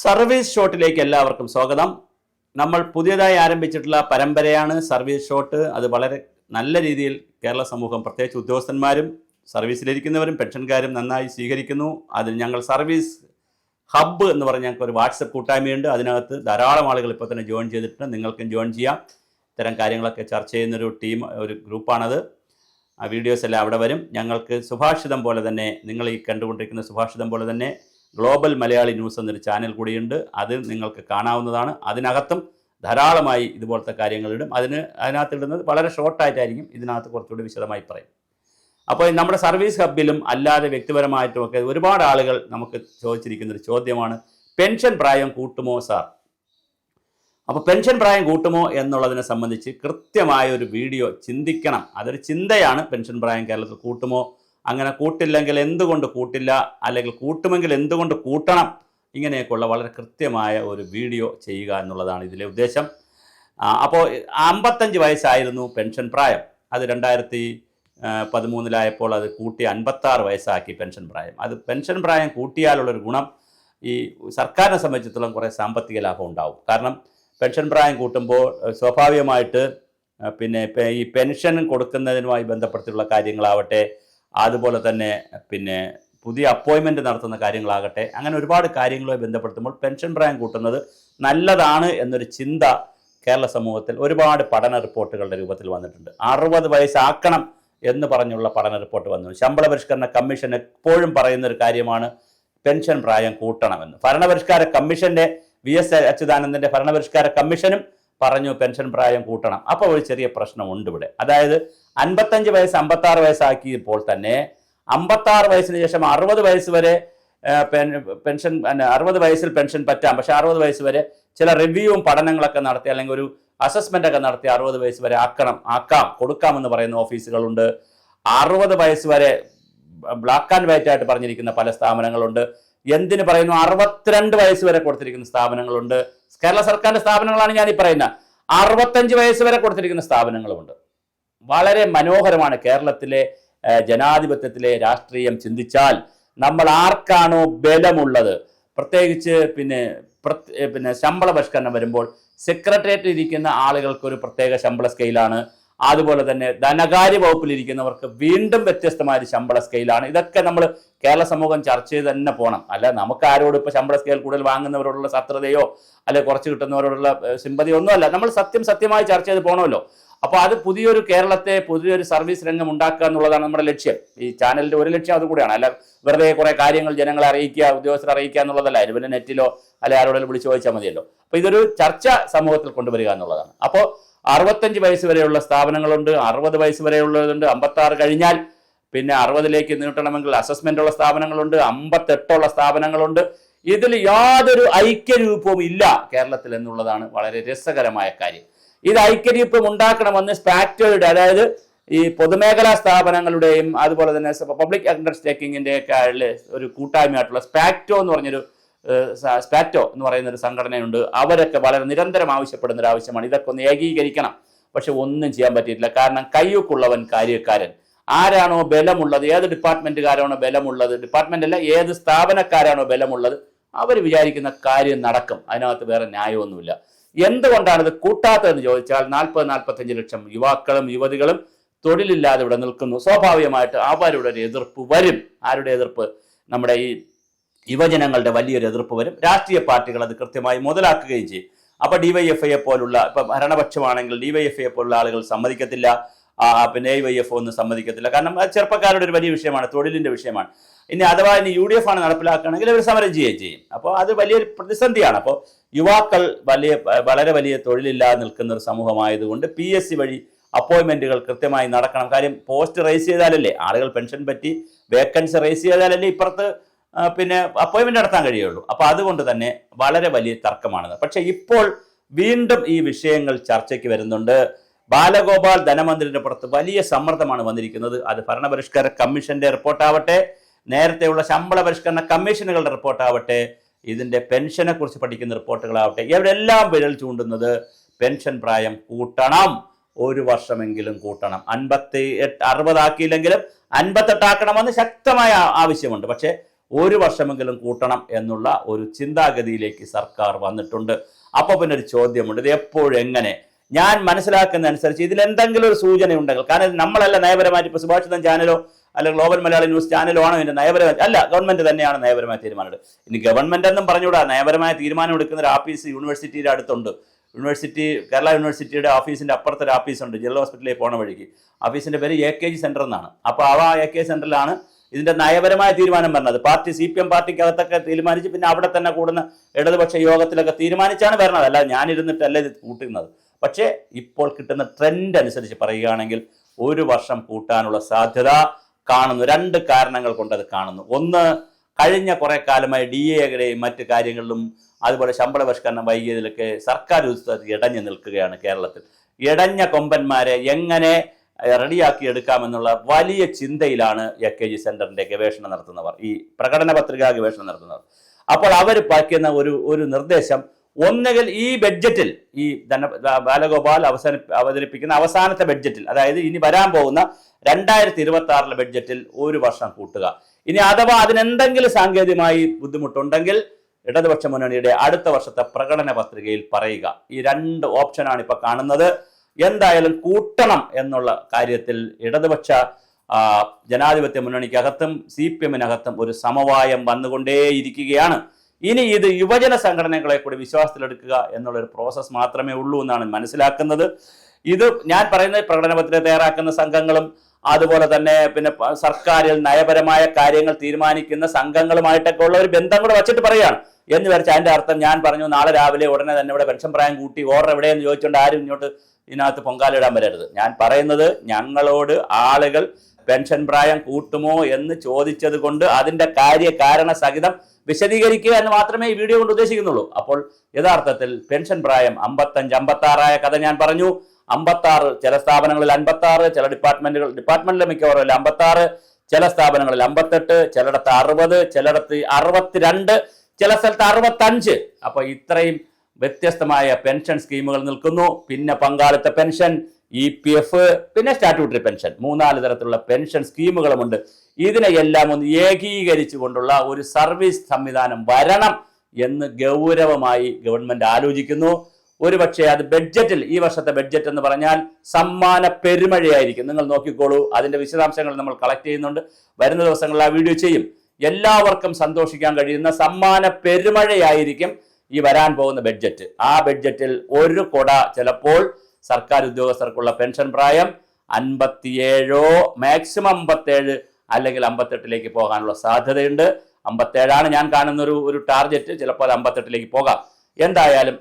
Service ഷോട്ടിലേക്ക് എല്ലാവർക്കും സ്വാഗതം. നമ്മൾ പുതിയതായി ആരംഭിച്ചിട്ടുള്ള പരമ്പരയാണ് സർവീസ് ഷോട്ട്. അത് വളരെ നല്ല രീതിയിൽ കേരള സമൂഹം, പ്രത്യേകിച്ച് ഉദ്യോഗസ്ഥന്മാരും സർവീസിലിരിക്കുന്നവരും പെൻഷൻകാരും നന്നായി സ്വീകരിക്കുന്നു. അതിൽ ഞങ്ങൾ സർവീസ് ഹബ്ബ് എന്ന് പറഞ്ഞ ഞങ്ങൾക്ക് ഒരു വാട്സപ്പ് കൂട്ടായ്മയുണ്ട്. അതിനകത്ത് ധാരാളം ആളുകൾ ഇപ്പോൾ തന്നെ ജോയിൻ ചെയ്തിട്ടുണ്ട്. നിങ്ങൾക്കും ജോയിൻ ചെയ്യാം. ഇത്തരം കാര്യങ്ങളൊക്കെ ചർച്ച ചെയ്യുന്നൊരു ഒരു ഗ്രൂപ്പാണത്. ആ വീഡിയോസ് എല്ലാം അവിടെ വരും. ഞങ്ങൾക്ക് സുഭാഷിതം പോലെ തന്നെ, നിങ്ങൾ ഈ കണ്ടുകൊണ്ടിരിക്കുന്ന സുഭാഷിതം പോലെ തന്നെ ഗ്ലോബൽ മലയാളി ന്യൂസ് എന്നൊരു ചാനൽ കൂടിയുണ്ട്. അത് നിങ്ങൾക്ക് കാണാവുന്നതാണ്. അതിനകത്തും ധാരാളമായി ഇതുപോലത്തെ കാര്യങ്ങളിടും. അതിനകത്തിടുന്നത് വളരെ ഷോർട്ടായിട്ടായിരിക്കും. ഇതിനകത്ത് കുറച്ചുകൂടി വിശദമായി പറയും. അപ്പോൾ നമ്മുടെ സർവീസ് ഹബ്ബിലും അല്ലാതെ വ്യക്തിപരമായിട്ടുമൊക്കെ ഒരുപാട് ആളുകൾ നമുക്ക് ചോദിച്ചിരിക്കുന്നൊരു ചോദ്യമാണ്, പെൻഷൻ പ്രായം കൂട്ടുമോ സാർ? അപ്പോൾ പെൻഷൻ പ്രായം കൂട്ടുമോ എന്നുള്ളതിനെ സംബന്ധിച്ച് കൃത്യമായ ഒരു വീഡിയോ ചിന്തിക്കണം. അതൊരു ചിന്തയാണ്. പെൻഷൻ പ്രായം കേരളത്തിൽ കൂട്ടുമോ, അങ്ങനെ കൂട്ടില്ലെങ്കിൽ എന്തുകൊണ്ട് കൂട്ടില്ല, അല്ലെങ്കിൽ കൂട്ടുമെങ്കിൽ എന്തുകൊണ്ട് കൂട്ടണം, ഇങ്ങനെയൊക്കെയുള്ള വളരെ കൃത്യമായ ഒരു വീഡിയോ ചെയ്യുക എന്നുള്ളതാണ് ഇതിലെ ഉദ്ദേശം. അപ്പോൾ 55 വയസ്സായിരുന്നു പെൻഷൻ പ്രായം. അത് 2013 അത് കൂട്ടി 56 വയസ്സാക്കി പെൻഷൻ പ്രായം. അത് പെൻഷൻ പ്രായം കൂട്ടിയാലുള്ളൊരു ഗുണം, ഈ സർക്കാരിനെ സംബന്ധിച്ചിടത്തോളം കുറേ സാമ്പത്തിക ലാഭം ഉണ്ടാവും. കാരണം പെൻഷൻ പ്രായം കൂട്ടുമ്പോൾ സ്വാഭാവികമായിട്ട് ഈ പെൻഷൻ കൊടുക്കുന്നതിനുമായി ബന്ധപ്പെട്ടുള്ള കാര്യങ്ങളാവട്ടെ, അതുപോലെ തന്നെ പുതിയ അപ്പോയിൻമെൻറ്റ് നടത്തുന്ന കാര്യങ്ങളാകട്ടെ, അങ്ങനെ ഒരുപാട് കാര്യങ്ങളുമായി ബന്ധപ്പെടുത്തുമ്പോൾ പെൻഷൻ പ്രായം കൂട്ടുന്നത് നല്ലതാണ് എന്നൊരു ചിന്ത കേരള സമൂഹത്തിൽ ഒരുപാട് പഠന റിപ്പോർട്ടുകളുടെ രൂപത്തിൽ വന്നിട്ടുണ്ട്. 60 വയസ്സാക്കണം എന്ന് പറഞ്ഞുള്ള പഠന റിപ്പോർട്ട് വന്നു. ശമ്പള പരിഷ്കരണ കമ്മീഷൻ എപ്പോഴും പറയുന്നൊരു കാര്യമാണ് പെൻഷൻ പ്രായം കൂട്ടണമെന്ന്. ഭരണപരിഷ്കാര കമ്മീഷൻ്റെ VS അച്യുതാനന്ദൻ്റെ ഭരണപരിഷ്കാര കമ്മീഷനും പറഞ്ഞു പെൻഷൻ പ്രായം കൂട്ടണം. അപ്പോൾ ഒരു ചെറിയ പ്രശ്നമുണ്ട് ഇവിടെ. അതായത് 55 വയസ്സ് 56 വയസ്സാക്കിയപ്പോൾ തന്നെ 56 വയസ്സിന് ശേഷം 60 വയസ്സ് വരെ പെൻഷൻ, 60 വയസ്സിൽ പെൻഷൻ പറ്റാം. പക്ഷേ 60 വയസ്സ് വരെ ചില റിവ്യൂവും പഠനങ്ങളൊക്കെ നടത്തി, അല്ലെങ്കിൽ ഒരു അസസ്മെൻ്റ് ഒക്കെ നടത്തി 60 വയസ്സ് വരെ കൊടുക്കാമെന്ന് പറയുന്ന ഓഫീസുകളുണ്ട്. 60 വയസ്സ് വരെ ബ്ലാക്ക് ആൻഡ് വൈറ്റ് ആയിട്ട് പറഞ്ഞിരിക്കുന്ന പല സ്ഥാപനങ്ങളുണ്ട്. എന്തിന് പറയുന്നു, 62 വയസ്സ് വരെ കൊടുത്തിരിക്കുന്ന സ്ഥാപനങ്ങളുണ്ട്. കേരള സർക്കാരിൻ്റെ സ്ഥാപനങ്ങളാണ് ഞാനീ പറയുന്നത്. 65 വയസ്സ് വരെ കൊടുത്തിരിക്കുന്ന സ്ഥാപനങ്ങളുമുണ്ട്. വളരെ മനോഹരമാണ് കേരളത്തിലെ ജനാധിപത്യത്തിലെ രാഷ്ട്രീയം ചിന്തിച്ചാൽ. നമ്മൾ ആർക്കാണോ ബലമുള്ളത്, പ്രത്യേകിച്ച് ശമ്പള പരിഷ്കരണം വരുമ്പോൾ സെക്രട്ടേറിയറ്റിൽ ഇരിക്കുന്ന ആളുകൾക്കൊരു പ്രത്യേക ശമ്പള സ്കെയിലാണ്. അതുപോലെ തന്നെ ധനകാര്യ വകുപ്പിലിരിക്കുന്നവർക്ക് വീണ്ടും വ്യത്യസ്തമായ ഒരു ശമ്പള സ്കെയിലാണ്. ഇതൊക്കെ നമ്മൾ കേരള സമൂഹം ചർച്ച ചെയ്ത് തന്നെ പോകണം. അല്ല നമുക്ക് ആരോടും ഇപ്പോൾ ശമ്പള സ്കെയിൽ കൂടുതൽ വാങ്ങുന്നവരോടുള്ള ശത്രുതയോ അല്ലെ കുറച്ച് കിട്ടുന്നവരോടുള്ള സിമ്പതിയോ ഒന്നുമല്ല. നമ്മൾ സത്യമായി ചർച്ച ചെയ്ത് പോകണമല്ലോ. അപ്പോൾ അത് പുതിയൊരു സർവീസ് രംഗം ഉണ്ടാക്കുക എന്നുള്ളതാണ് നമ്മുടെ ലക്ഷ്യം. ഈ ചാനലിൻ്റെ ഒരു ലക്ഷ്യം അതുകൂടിയാണ്. അല്ല വെറുതെ കുറേ കാര്യങ്ങൾ ജനങ്ങളെ അറിയിക്കുക, ഉദ്യോഗസ്ഥരെ അറിയിക്കുക എന്നുള്ളതല്ല. ഇവരുടെ നെറ്റിലോ അല്ലെ ആരോടെങ്കിലും വിളിച്ച് ചോദിച്ചാൽ മതിയല്ലോ. അപ്പോൾ ഇതൊരു ചർച്ച സമൂഹത്തിൽ കൊണ്ടുവരിക എന്നുള്ളതാണ്. അപ്പോൾ 65 വയസ്സ് വരെയുള്ള സ്ഥാപനങ്ങളുണ്ട്, 60 വയസ്സ് വരെയുള്ളതുണ്ട്, 56 കഴിഞ്ഞാൽ 60ലേക്ക് നീട്ടണമെങ്കിൽ അസസ്മെൻ്റ് ഉള്ള സ്ഥാപനങ്ങളുണ്ട്, 58 സ്ഥാപനങ്ങളുണ്ട്. ഇതിൽ യാതൊരു ഐക്യരൂപവും ഇല്ല കേരളത്തിൽ എന്നുള്ളതാണ് വളരെ രസകരമായ കാര്യം. ഇത് ഐക്യരൂപം ഉണ്ടാക്കണമെന്ന് സ്പാക്ടോയുടെ, അതായത് ഈ പൊതുമേഖലാ സ്ഥാപനങ്ങളുടെയും അതുപോലെ തന്നെ പബ്ലിക് അണ്ടർടേക്കിങ്ങിൻ്റെ ഒക്കെ ഒരു കൂട്ടായ്മയായിട്ടുള്ള സ്പാക്ടോ എന്ന് പറയുന്ന ഒരു സംഘടനയുണ്ട്. അവരൊക്കെ വളരെ നിരന്തരം ആവശ്യപ്പെടുന്ന ഒരു ആവശ്യമാണ്. ഇതൊക്കെ ഒന്ന് ഏകീകരിക്കണം. പക്ഷെ ഒന്നും ചെയ്യാൻ പറ്റിയിട്ടില്ല. കാരണം കയ്യൊക്കുള്ളവൻ കാര്യക്കാരൻ. ആരാണോ ബലമുള്ളത്, ഏത് ഡിപ്പാർട്ട്മെൻറ്റുകാരാണോ ബലമുള്ളത്, ഡിപ്പാർട്ട്മെൻ്റ് അല്ല ഏത് സ്ഥാപനക്കാരാണോ ബലമുള്ളത്, അവർ വിചാരിക്കുന്ന കാര്യം നടക്കും. അതിനകത്ത് വേറെ ന്യായമൊന്നുമില്ല. എന്തുകൊണ്ടാണ് ഇത് കൂട്ടാത്തതെന്ന് ചോദിച്ചാൽ 40-45 ലക്ഷം യുവാക്കളും യുവതികളും തൊഴിലില്ലാതെ ഇവിടെ നിൽക്കുന്നു. സ്വാഭാവികമായിട്ട് അവരുടെ ഒരു എതിർപ്പ് വരും. ആരുടെ എതിർപ്പ്? നമ്മുടെ ഈ യുവജനങ്ങളുടെ വലിയൊരു എതിർപ്പ് വരും. രാഷ്ട്രീയ പാർട്ടികൾ അത് കൃത്യമായി മുതലാക്കുകയും ചെയ്യും. അപ്പോൾ DYFIയെ പോലുള്ള, ഇപ്പം ഭരണപക്ഷമാണെങ്കിൽ DYFIയെ പോലുള്ള ആളുകൾ സമ്മതിക്കത്തില്ല, AYF ഒന്നും സമ്മതിക്കത്തില്ല. കാരണം ചെറുപ്പക്കാരുടെ ഒരു വലിയ വിഷയമാണ്, തൊഴിലിൻ്റെ വിഷയമാണ്. ഇനി അഥവാ UDF ആണ് നടപ്പിലാക്കുകയാണെങ്കിൽ അവർ സമരം ചെയ്യുകയും ചെയ്യും. അപ്പോൾ അത് വലിയൊരു പ്രതിസന്ധിയാണ്. അപ്പോൾ യുവാക്കൾ വളരെ വലിയ തൊഴിലില്ലാതെ നിൽക്കുന്ന ഒരു സമൂഹമായതുകൊണ്ട് PSC വഴി അപ്പോയിൻമെൻറ്റുകൾ കൃത്യമായി നടക്കണം. കാര്യം പോസ്റ്റ് റേസ് ചെയ്താലല്ലേ ആളുകൾ പെൻഷൻ പറ്റി വേക്കൻസി റേസ് ചെയ്താലല്ലേ ഇപ്പുറത്ത് അപ്പോയിൻമെൻറ്റ് നടത്താൻ കഴിയുള്ളൂ. അപ്പോൾ അതുകൊണ്ട് തന്നെ വളരെ വലിയ തർക്കമാണത്. പക്ഷേ ഇപ്പോൾ വീണ്ടും ഈ വിഷയങ്ങൾ ചർച്ചയ്ക്ക് വരുന്നുണ്ട്. ബാലഗോപാൽ ധനമന്ത്രിയുടെ പുറത്ത് വലിയ സമ്മർദ്ദമാണ് വന്നിരിക്കുന്നത്. അത് ഭരണപരിഷ്കാര കമ്മീഷൻ്റെ റിപ്പോർട്ടാവട്ടെ, നേരത്തെയുള്ള ശമ്പള പരിഷ്കരണ കമ്മീഷനുകളുടെ റിപ്പോർട്ടാവട്ടെ, ഇതിൻ്റെ പെൻഷനെ കുറിച്ച് പഠിക്കുന്ന റിപ്പോർട്ടുകളാവട്ടെ, ഇവരെല്ലാം വിരൽ ചൂണ്ടുന്നത് പെൻഷൻ പ്രായം കൂട്ടണം, 1 വർഷമെങ്കിലും കൂട്ടണം. 58 60 ആക്കിയില്ലെങ്കിലും 58 ആക്കണമെന്ന് ശക്തമായ ആവശ്യമുണ്ട്. പക്ഷേ ഒരു വർഷമെങ്കിലും കൂട്ടണം എന്നുള്ള ഒരു ചിന്താഗതിയിലേക്ക് സർക്കാർ വന്നിട്ടുണ്ട്. അപ്പോൾ പിന്നെ ഒരു ചോദ്യമുണ്ട്, ഇത് എപ്പോഴും എങ്ങനെ? ഞാൻ മനസ്സിലാക്കുന്ന അനുസരിച്ച് ഇതിലെന്തെങ്കിലും ഒരു സൂചന ഉണ്ടെങ്കിൽ, കാരണം നമ്മളല്ല നയപരമായിട്ട് ഇപ്പോൾ സുഭാഷിതം ചാനലോ അല്ലെങ്കിൽ ഗ്ലോബൽ മലയാളി ന്യൂസ് ചാനലോ ആണോ ഇതിന്റെ നയപരമായി, അല്ല, ഗവൺമെന്റ് തന്നെയാണ് നയപരമായ തീരുമാനം. ഇനി ഗവൺമെന്റ് എന്നും പറഞ്ഞുകൂടാ, നയപരമായ തീരുമാനം എടുക്കുന്ന ഒരു ഓഫീസ് യൂണിവേഴ്സിറ്റിയുടെ അടുത്തുണ്ട്. കേരള യൂണിവേഴ്സിറ്റിയുടെ ഓഫീസിന്റെ അപ്പുറത്തൊരു ഓഫീസുണ്ട്, ജില്ലാ ഹോസ്പിറ്റലിലേക്ക് പോണ വഴിക്ക്. ഓഫീസിന്റെ പേര് AKG സെന്റർ എന്നാണ്. അപ്പോൾ ആ AKG സെന്ററിലാണ് ഇതിന്റെ നയപരമായ തീരുമാനം പറഞ്ഞത്. പാർട്ടി CPM പാർട്ടിക്കകത്തൊക്കെ തീരുമാനിച്ച് പിന്നെ അവിടെ തന്നെ കൂടുന്ന ഇടതുപക്ഷ യോഗത്തിലൊക്കെ തീരുമാനിച്ചാണ് വരുന്നത്. അല്ല ഞാനിരുന്നിട്ടല്ല ഇത് കൂട്ടുന്നത്. പക്ഷേ ഇപ്പോൾ കിട്ടുന്ന ട്രെൻഡ് അനുസരിച്ച് പറയുകയാണെങ്കിൽ ഒരു വർഷം കൂട്ടാനുള്ള സാധ്യത കാണുന്നു. 2 കാരണങ്ങൾ കൊണ്ട് അത് കാണുന്നു. ഒന്ന്, കഴിഞ്ഞ കുറെ കാലമായി DA-യുടെയും മറ്റു കാര്യങ്ങളിലും അതുപോലെ ശമ്പള പരിഷ്കരണം വൈകിയതിലൊക്കെ സർക്കാർ ഉദ്യോഗസ്ഥർ ഇടഞ്ഞു നിൽക്കുകയാണ്. കേരളത്തിൽ ഇടഞ്ഞ കൊമ്പന്മാരെ എങ്ങനെ റെഡിയാക്കി എടുക്കാമെന്നുള്ള വലിയ ചിന്തയിലാണ് AKG സെന്ററിന്റെ ഗവേഷണം നടത്തുന്നവർ, ഈ പ്രകടന പത്രികാ ഗവേഷണം നടത്തുന്നവർ. അപ്പോൾ അവർ പാലിക്കുന്ന ഒരു നിർദ്ദേശം, ഒന്നുകിൽ ഈ ബഡ്ജറ്റിൽ, ഈ ബാലഗോപാൽ അവതരിപ്പിക്കുന്ന അവസാനത്തെ ബഡ്ജറ്റിൽ, അതായത് ഇനി വരാൻ പോകുന്ന 2026 ബഡ്ജറ്റിൽ ഒരു വർഷം കൂട്ടുക. ഇനി അഥവാ അതിനെന്തെങ്കിലും സാങ്കേതികമായി ബുദ്ധിമുട്ടുണ്ടെങ്കിൽ ഇടതുപക്ഷ മുന്നണിയുടെ അടുത്ത വർഷത്തെ പ്രകടന പത്രികയിൽ പറയുക. ഈ 2 ഓപ്ഷനാണ് ഇപ്പൊ കാണുന്നത്. എന്തായാലും കൂട്ടണം എന്നുള്ള കാര്യത്തിൽ ഇടതുപക്ഷ ജനാധിപത്യ മുന്നണിക്കകത്തും CPM-നകത്തും ഒരു സമവായം വന്നുകൊണ്ടേയിരിക്കുകയാണ്. ഇനി ഇത് യുവജന സംഘടനകളെ കൂടി വിശ്വാസത്തിലെടുക്കുക എന്നുള്ളൊരു പ്രോസസ്സ് മാത്രമേ ഉള്ളൂ എന്നാണ് മനസ്സിലാക്കുന്നത്. ഇത് ഞാൻ പറയുന്നത് പ്രകടന പത്രിക തയ്യാറാക്കുന്ന സംഘങ്ങളും അതുപോലെ തന്നെ പിന്നെ സർക്കാരിൽ നയപരമായ കാര്യങ്ങൾ തീരുമാനിക്കുന്ന സംഘങ്ങളുമായിട്ടൊക്കെ ഉള്ള ഒരു ബന്ധം കൂടെ വച്ചിട്ട് പറയുകയാണ് എന്ന് വരച്ച് അതിന്റെ അർത്ഥം ഞാൻ പറഞ്ഞു നാളെ രാവിലെ ഉടനെ തന്നെ ഇവിടെ പെൻഷൻ പ്രായം കൂട്ടി ഓർഡർ എവിടെയെന്ന് ചോദിച്ചുകൊണ്ട് ആരും ഇങ്ങോട്ട് ഇതിനകത്ത് പൊങ്കാലിടാൻ വരരുത്. ഞാൻ പറയുന്നത്, ഞങ്ങളോട് ആളുകൾ പെൻഷൻ പ്രായം കൂട്ടുമോ എന്ന് ചോദിച്ചത് കൊണ്ട് അതിന്റെ കാര്യകാരണ സഹിതം വിശദീകരിക്കുക എന്ന് മാത്രമേ ഈ വീഡിയോ കൊണ്ട് ഉദ്ദേശിക്കുന്നുള്ളൂ. അപ്പോൾ യഥാർത്ഥത്തിൽ പെൻഷൻ പ്രായം 55, 56 കഥ ഞാൻ പറഞ്ഞു. 56, ചില സ്ഥാപനങ്ങളിൽ 56, ചില ഡിപ്പാർട്ട്മെന്റിലെ മിക്കവാറും 56, ചില സ്ഥാപനങ്ങളിൽ 58, ചിലയിടത്ത് 60, ചിലയിടത്ത് 62, ചില സ്ഥലത്ത് 65. അപ്പൊ ഇത്രയും വ്യത്യസ്തമായ പെൻഷൻ സ്കീമുകൾ നിൽക്കുന്നു. പിന്നെ പങ്കാളിത്ത പെൻഷൻ, EPF, പിന്നെ സ്റ്റാറ്റ്യൂട്ടറി പെൻഷൻ, 3-4 തരത്തിലുള്ള പെൻഷൻ സ്കീമുകളുമുണ്ട്. ഇതിനെയെല്ലാം ഒന്ന് ഏകീകരിച്ചുകൊണ്ടുള്ള ഒരു സർവീസ് സംവിധാനം വരണം എന്ന് ഗൗരവമായി ഗവൺമെന്റ് ആലോചിക്കുന്നു. ഒരുപക്ഷെ അത് ബഡ്ജറ്റിൽ, ഈ വർഷത്തെ ബഡ്ജറ്റ് എന്ന് പറഞ്ഞാൽ സമ്മാന പെരുമഴയായിരിക്കും. നിങ്ങൾ നോക്കിക്കോളൂ, അതിന്റെ വിശദാംശങ്ങൾ നമ്മൾ കളക്ട് ചെയ്യുന്നുണ്ട്. വരുന്ന ദിവസങ്ങളിൽ ആ വീഡിയോ ചെയ്യും. എല്ലാവർക്കും സന്തോഷിക്കാൻ കഴിയുന്ന സമ്മാന പെരുമഴയായിരിക്കും ഈ വരാൻ പോകുന്ന ബഡ്ജറ്റ്. ആ ബഡ്ജറ്റിൽ ഒരു കൊട ചിലപ്പോൾ സർക്കാർ ഉദ്യോഗസ്ഥർക്കുള്ള പെൻഷൻ പ്രായം 57, മാക്സിമം 57 അല്ലെങ്കിൽ 58 പോകാനുള്ള സാധ്യതയുണ്ട്. 57 ഞാൻ കാണുന്ന ഒരു ടാർഗറ്റ്, ചിലപ്പോൾ 58 പോകാം. എന്തായാലും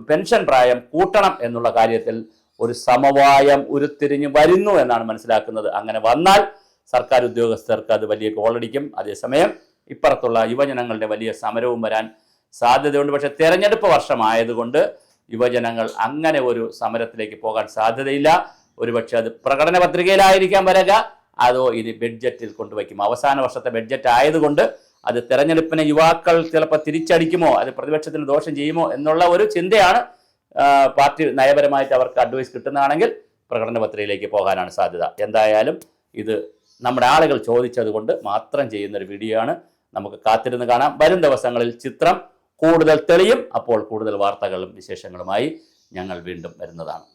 പെൻഷൻ പ്രായം കൂട്ടണം എന്നുള്ള കാര്യത്തിൽ ഒരു സമവായം ഉരുത്തിരിഞ്ഞ് വരുന്നു എന്നാണ് മനസ്സിലാക്കുന്നത്. അങ്ങനെ വന്നാൽ സർക്കാർ ഉദ്യോഗസ്ഥർക്ക് അത് വലിയ കോളടിക്കും. അതേസമയം ഇപ്പുറത്തുള്ള യുവജനങ്ങളുടെ വലിയ സമരവും വരാൻ സാധ്യതയുണ്ട്. പക്ഷെ തെരഞ്ഞെടുപ്പ് വർഷമായതുകൊണ്ട് യുവജനങ്ങൾ അങ്ങനെ ഒരു സമരത്തിലേക്ക് പോകാൻ സാധ്യതയില്ല. ഒരുപക്ഷെ അത് പ്രകടന പത്രികയിലായിരിക്കാം വരിക, അതോ ഇത് ബഡ്ജറ്റിൽ കൊണ്ടുവയ്ക്കും. അവസാന വർഷത്തെ ബഡ്ജറ്റ് ആയതുകൊണ്ട് അത് തെരഞ്ഞെടുപ്പിനെ യുവാക്കൾ ചിലപ്പോൾ തിരിച്ചടിക്കുമോ, അത് പ്രതിപക്ഷത്തിന് ദോഷം ചെയ്യുമോ എന്നുള്ള ഒരു ചിന്തയാണ്. പാർട്ടി നയപരമായിട്ട് അവർക്ക് അഡ്വൈസ് കിട്ടുന്നതാണെങ്കിൽ പ്രകടന പത്രികയിലേക്ക് പോകാനാണ് സാധ്യത. എന്തായാലും ഇത് നമ്മുടെ ആളുകൾ ചോദിച്ചത് കൊണ്ട് മാത്രം ചെയ്യുന്നൊരു വീഡിയോ ആണ്. നമുക്ക് കാത്തിരുന്ന് കാണാം. വരും ദിവസങ്ങളിൽ ചിത്രം കൂടുതൽ തെളിയും. അപ്പോൾ കൂടുതൽ വാർത്തകളും വിശേഷങ്ങളുമായി ഞങ്ങൾ വീണ്ടും വരുന്നതാണ്.